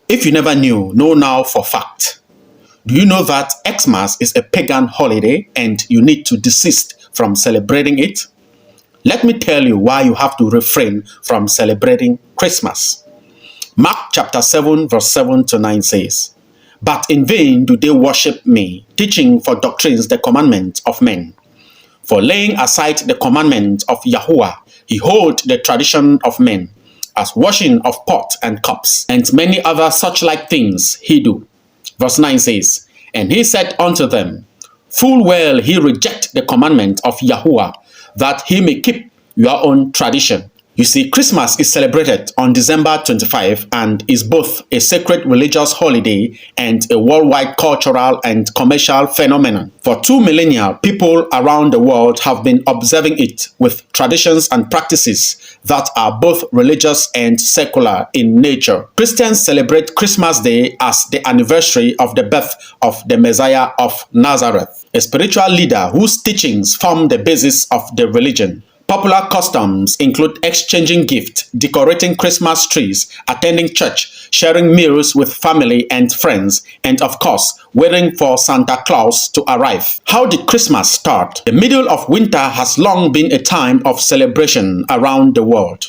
If you never knew, know now for fact. Do you know that Xmas is a pagan holiday and you need to desist from celebrating it? Let me tell you why you have to refrain from celebrating Christmas. Mark chapter 7 verse 7 to 9 says, "But in vain do they worship me, teaching for doctrines the commandments of men. For laying aside the commandment of Yahuwah, he hold the tradition of men, as washing of pot and cups, and many other such like things he do." Verse 9 says, "And he said unto them, Full well he reject the commandment of Yahuwah, that he may keep your own tradition." You see, Christmas is celebrated on December 25 and is both a sacred religious holiday and a worldwide cultural and commercial phenomenon. For 2 millennia, people around the world have been observing it with traditions and practices that are both religious and secular in nature. Christians celebrate Christmas Day as the anniversary of the birth of the Messiah of Nazareth, a spiritual leader whose teachings form the basis of the religion. Popular customs include exchanging gifts, decorating Christmas trees, attending church, sharing meals with family and friends, and of course, waiting for Santa Claus to arrive. How did Christmas start? The middle of winter has long been a time of celebration around the world.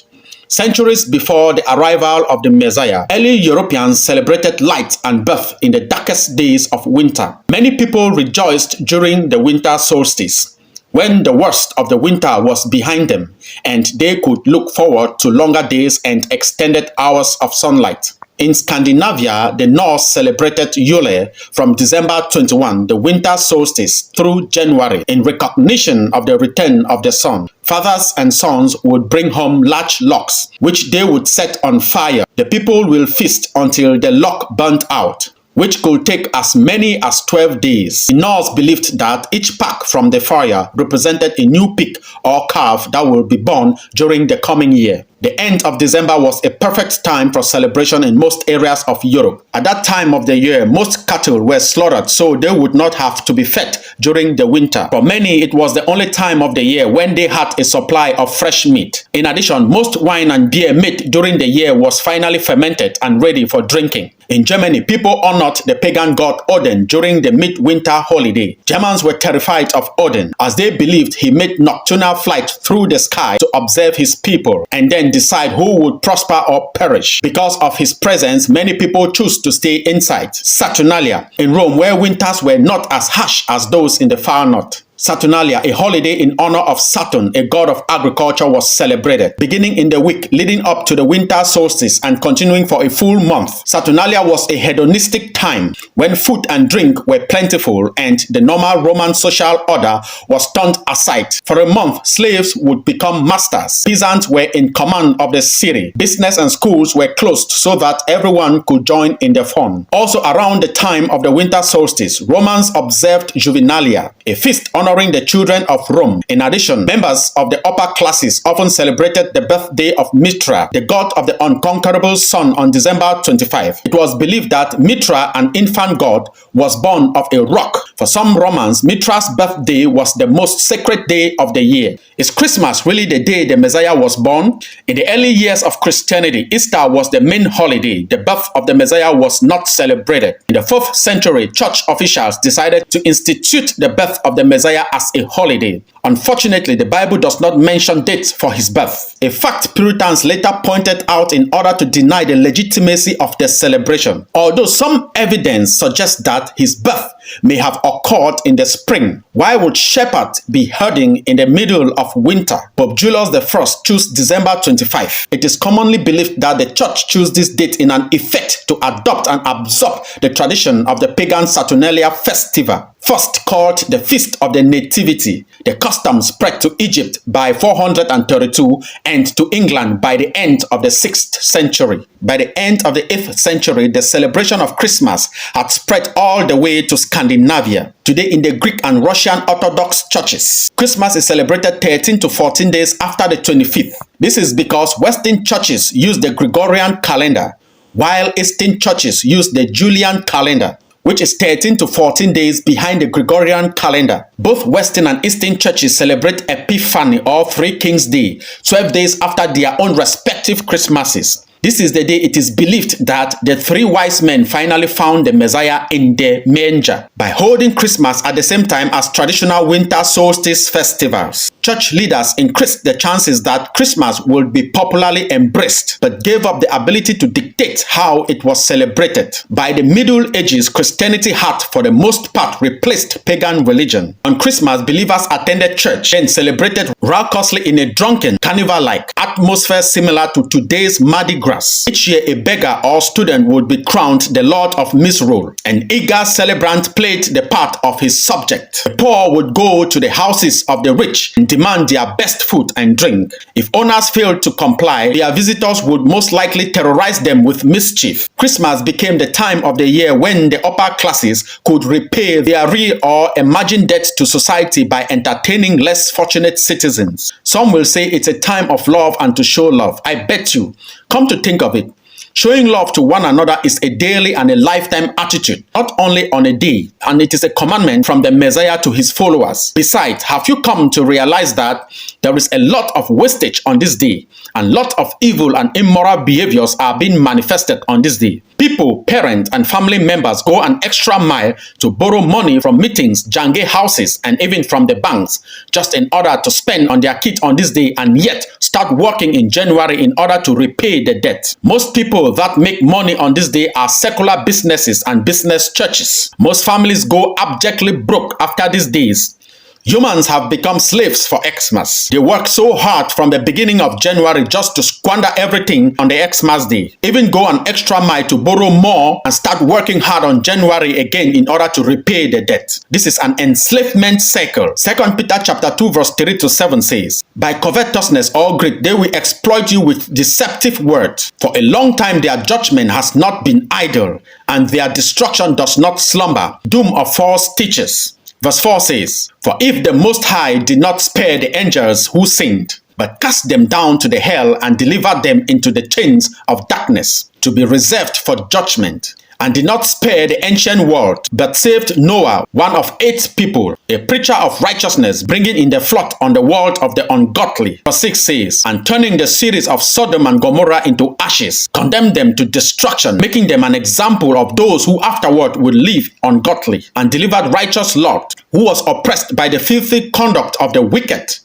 Centuries before the arrival of the Messiah, early Europeans celebrated light and birth in the darkest days of winter. Many people rejoiced during the winter solstice, when the worst of the winter was behind them, and they could look forward to longer days and extended hours of sunlight. In Scandinavia, the Norse celebrated Yule from December 21, the winter solstice, through January, in recognition of the return of the sun. Fathers and sons would bring home large logs, which they would set on fire. The people will feast until the log burnt out, which could take as many as 12 days. The Norse believed that each pack from the fire represented a new pig or calf that will be born during the coming year. The end of December was a perfect time for celebration in most areas of Europe. At that time of the year, most cattle were slaughtered so they would not have to be fed during the winter. For many, it was the only time of the year when they had a supply of fresh meat. In addition, most wine and beer made during the year was finally fermented and ready for drinking. In Germany, people honored the pagan god Odin during the midwinter holiday. Germans were terrified of Odin, as they believed he made nocturnal flight through the sky to observe his people and then decide who would prosper or perish. Because of his presence, many people chose to stay inside. Saturnalia in Rome, where winters were not as harsh as those in the far north. Saturnalia, a holiday in honor of Saturn, a god of agriculture, was celebrated, beginning in the week leading up to the winter solstice and continuing for a full month. Saturnalia was a hedonistic time when food and drink were plentiful and the normal Roman social order was turned aside. For a month, slaves would become masters. Peasants were in command of the city. Business and schools were closed so that everyone could join in the fun. Also, around the time of the winter solstice, Romans observed Juvenalia, a feast honoring the children of Rome. In addition, members of the upper classes often celebrated the birthday of Mitra, the god of the unconquerable sun, on December 25. It was believed that Mitra, an infant god, was born of a rock. For some Romans, Mitra's birthday was the most sacred day of the year. Is Christmas really the day the Messiah was born? In the early years of Christianity, Easter was the main holiday. The birth of the Messiah was not celebrated. In the 4th century, church officials decided to institute the birth of the Messiah as a holiday. Unfortunately, the Bible does not mention dates for his birth, a fact Puritans later pointed out in order to deny the legitimacy of the celebration. Although some evidence suggests that his birth may have occurred in the spring, why would shepherds be herding in the middle of winter? Pope Julius I chose December 25. It is commonly believed that the church chose this date in an effort to adopt and absorb the tradition of the pagan Saturnalia festival. First called the Feast of the Nativity, the custom spread to Egypt by 432 and to England by the end of the 6th century. By the end of the 8th century, the celebration of Christmas had spread all the way to Scandinavia. Today, in the Greek and Russian Orthodox churches, Christmas is celebrated 13 to 14 days after the 25th. This is because Western churches use the Gregorian calendar, while Eastern churches use the Julian calendar, which is 13 to 14 days behind the Gregorian calendar. Both Western and Eastern churches celebrate Epiphany or Three Kings Day, 12 days after their own respective Christmases. This is the day it is believed that the three wise men finally found the Messiah in the manger. By holding Christmas at the same time as traditional winter solstice festivals, church leaders increased the chances that Christmas would be popularly embraced, but gave up the ability to dictate how it was celebrated. By the Middle Ages, Christianity had, for the most part, replaced pagan religion. On Christmas, believers attended church and celebrated raucously in a drunken, carnival-like atmosphere similar to today's Mardi Gras. Each year, a beggar or student would be crowned the Lord of Misrule. An eager celebrant played the part of his subject. The poor would go to the houses of the rich and demand their best food and drink. If owners failed to comply, their visitors would most likely terrorize them with mischief. Christmas became the time of the year when the upper classes could repay their real or imagined debt to society by entertaining less fortunate citizens. Some will say it's a time of love and to show love. I bet you. Come to think of it, showing love to one another is a daily and a lifetime attitude, not only on a day, and it is a commandment from the Messiah to his followers. Besides, have you come to realize that there is a lot of wastage on this day, and lot of evil and immoral behaviors are being manifested on this day? People, parents, and family members go an extra mile to borrow money from meetings, jange houses, and even from the banks, just in order to spend on their kids on this day, and yet start working in January in order to repay the debt. Most people that make money on this day are secular businesses and business churches. Most families go abjectly broke after these days. Humans have become slaves for Xmas. They work so hard from the beginning of January just to squander everything on the Xmas day. Even go an extra mile to borrow more and start working hard on January again in order to repay the debt. This is an enslavement cycle. 2 Peter chapter 2 verse 3 to 7 says, "By covetousness or greed they will exploit you with deceptive words. For a long time their judgment has not been idle, and their destruction does not slumber. Doom of false teachers." Verse 4 says, "For if the Most High did not spare the angels who sinned, but cast them down to the hell and delivered them into the chains of darkness, to be reserved for judgment, and did not spare the ancient world, but saved Noah, one of 8 people, a preacher of righteousness, bringing in the flood on the world of the ungodly." Verse 6 says, "And turning the cities of Sodom and Gomorrah into ashes, condemned them to destruction, making them an example of those who afterward would live ungodly, and delivered righteous Lot, who was oppressed by the filthy conduct of the wicked."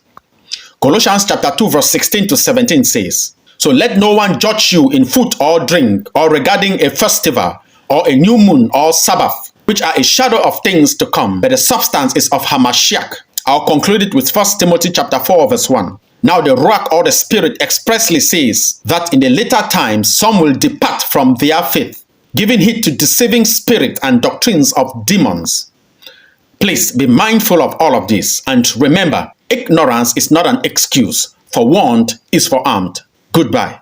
Colossians chapter 2 verse 16 to 17 says, "So let no one judge you in food or drink, or regarding a festival, or a new moon or Sabbath, which are a shadow of things to come, but the substance is of Hamashiach." I'll conclude it with 1 Timothy chapter 4 verse 1. "Now the Ruach or the Spirit expressly says that in the later times some will depart from their faith, giving heed to deceiving spirits and doctrines of demons." Please be mindful of all of this, and remember, ignorance is not an excuse. Forewarned is forearmed. Goodbye.